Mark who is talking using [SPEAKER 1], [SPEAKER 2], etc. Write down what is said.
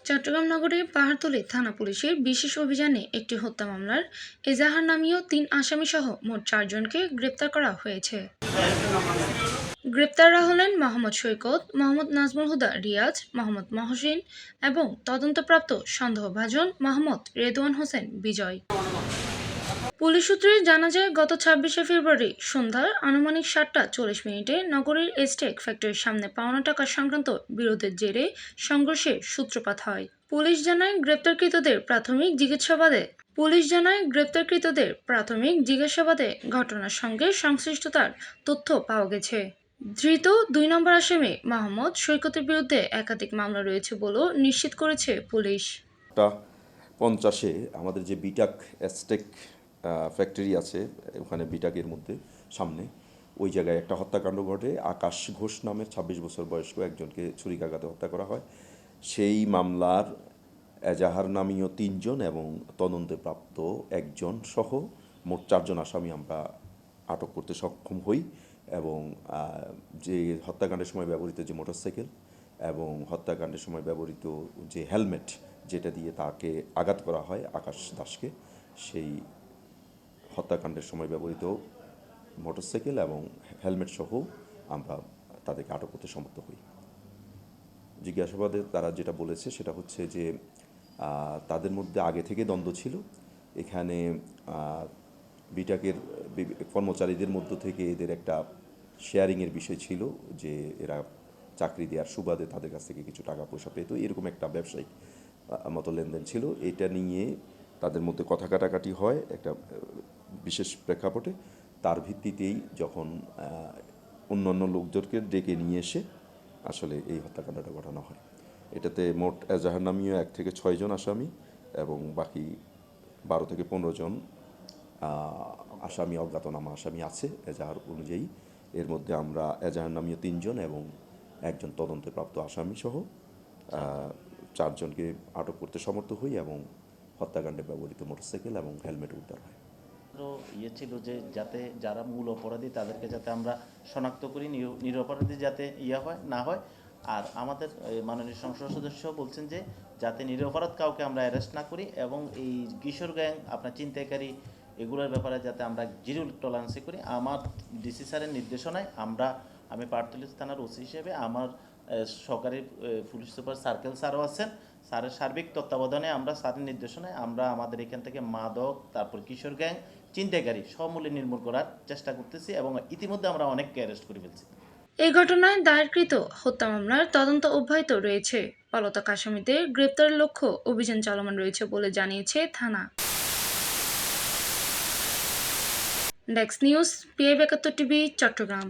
[SPEAKER 1] চট্টগ্রাম নগরের পাহাড়তলী থানা পুলিশের বিশেষ অভিযানে একটি হত্যা মামলার এজাহার নামীয় ৩ আসামিসহ মোট ৪ জনকে গ্রেপ্তার করা হয়েছে। গ্রেপ্তাররা হলেন মোহাম্মদ সৈকত, মোহাম্মদ নাজমুল হুদা রিয়াজ, মোহাম্মদ মহসিন এবং তদন্তপ্রাপ্ত সন্দেহভাজন মোহাম্মদ রেদওয়ান হোসেন বিজয়। পুলিশ সূত্রে জানা যায়, গত ২৬শে ফেব্রুয়ারি সন্ধ্যার আনুমানিক ৭টা ৪০ মিনিটে নগরীর এস্টেক ফ্যাক্টরির সামনে পাওনা টাকা সংক্রান্ত বিরোধের জেরে সংঘর্ষের সূত্রপাত হয়। পুলিশ জানায়, গ্রেপ্তারকৃতদের প্রাথমিক জিজ্ঞাসাবাদে ঘটনার সঙ্গে সংশ্লিষ্টতার তথ্য পাওয়া গেছে। ধৃত ২ নম্বর আসামি মোহাম্মদ সৈকতের বিরুদ্ধে একাধিক মামলা রয়েছে বলেও নিশ্চিত করেছে পুলিশ।
[SPEAKER 2] 50-এ আমাদের যে বিটাক এস্টেক ফ্যাক্টরি আছে, ওখানে বিটাকের মধ্যে সামনে ওই জায়গায় একটা হত্যাকাণ্ড ঘটে। আকাশ ঘোষ নামের ২৬ বছর বয়স্ক একজনকে ছুরিকাঘাতে হত্যা করা হয়। সেই মামলার এজাহার নামীয় ৩ জন এবং তদন্তে প্রাপ্ত একজন সহ মোট ৪ জন আসামি আমরা আটক করতে সক্ষম হই এবং যে হত্যাকাণ্ডের সময় ব্যবহৃত যে মোটরসাইকেল এবং হত্যাকাণ্ডের সময় ব্যবহৃত যে হেলমেট, যেটা দিয়ে তাকে আঘাত করা হয় আকাশ দাসকে, সেই হত্যাকাণ্ডের সময় ব্যবহৃত মোটরসাইকেল এবং হেলমেট সহ আমরা তাদেরকে আটক করতে সমর্থ হই। জিজ্ঞাসাবাদে তারা যেটা বলেছে সেটা হচ্ছে যে তাদের মধ্যে আগে থেকে দ্বন্দ্ব ছিল। এখানে বিটাকের কর্মচারীদের মধ্য থেকে এদের একটা শেয়ারিংয়ের বিষয় ছিল, যে এরা চাকরি দেওয়ার সুবাদে তাদের কাছ থেকে কিছু টাকা পয়সা পেত, এরকম একটা ব্যবসায়িক মতো লেনদেন ছিল। এটা নিয়ে তাদের মধ্যে কথা কাটাকাটি হয় একটা বিশেষ প্রেক্ষাপটে। তার ভিত্তিতেই যখন অন্যান্য লোকজনকে ডেকে নিয়ে এসে আসলে এই হত্যাকাণ্ডটা ঘটানো হয়। এটাতে মোট এজাহার নামীয় ১ থেকে ৬ জন আসামি এবং বাকি ১২ থেকে ১৫ জন আসামি, অজ্ঞাতনামা আসামি আছে এজাহার অনুযায়ী। এর মধ্যে আমরা এজাহার নামীয় ৩ জন এবং একজন তদন্তে প্রাপ্ত আসামি সহ ৪ জনকে আটক করতে সমর্থ হই এবং হত্যাকাণ্ডে ব্যবহৃত মোটরসাইকেল এবং হেলমেট উদ্ধার হয়।
[SPEAKER 3] ছিল যে যাতে যারা মূল অপরাধী তাদেরকে যাতে আমরা শনাক্ত করি, নিরপরাধী যাতে না হয়। আর আমাদের মাননীয় সংসদ সদস্য বলছেন যে যাতে নিরপরাধ কাউকে আমরা অ্যারেস্ট না করি এবং এই কিশোর গ্যাং, আপনার ছিনতাইকারী, এগুলোর ব্যাপারে যাতে আমরা জিরো টলারেন্সি করি। আমার ডিসি স্যারের নির্দেশনায় আমি পাহাড়তলী থানার ওসি হিসেবে, আমার সহকারী পুলিশ সুপার সার্কেল স্যারও আছেন, স্যারের সার্বিক তত্ত্বাবধানে আমরা স্যারের নির্দেশনায় আমরা আমাদের এখান থেকে মাদক, তারপর কিশোর গ্যাং, ছিনতাইকারী সমূলে নির্মূল করার চেষ্টা করতেছি এবং ইতিমধ্যে আমরা অনেককে অ্যারেস্ট করে ফেলছি।
[SPEAKER 1] এই ঘটনায় দায়েরকৃত হত্যা মামলার তদন্ত অব্যাহত রয়েছে। পলাতক আসামিদের গ্রেপ্তারের লক্ষ্য অভিযান চলমান রয়েছে বলে জানিয়েছে থানা। Desk news, PIB ৭১ TV, Chittagong.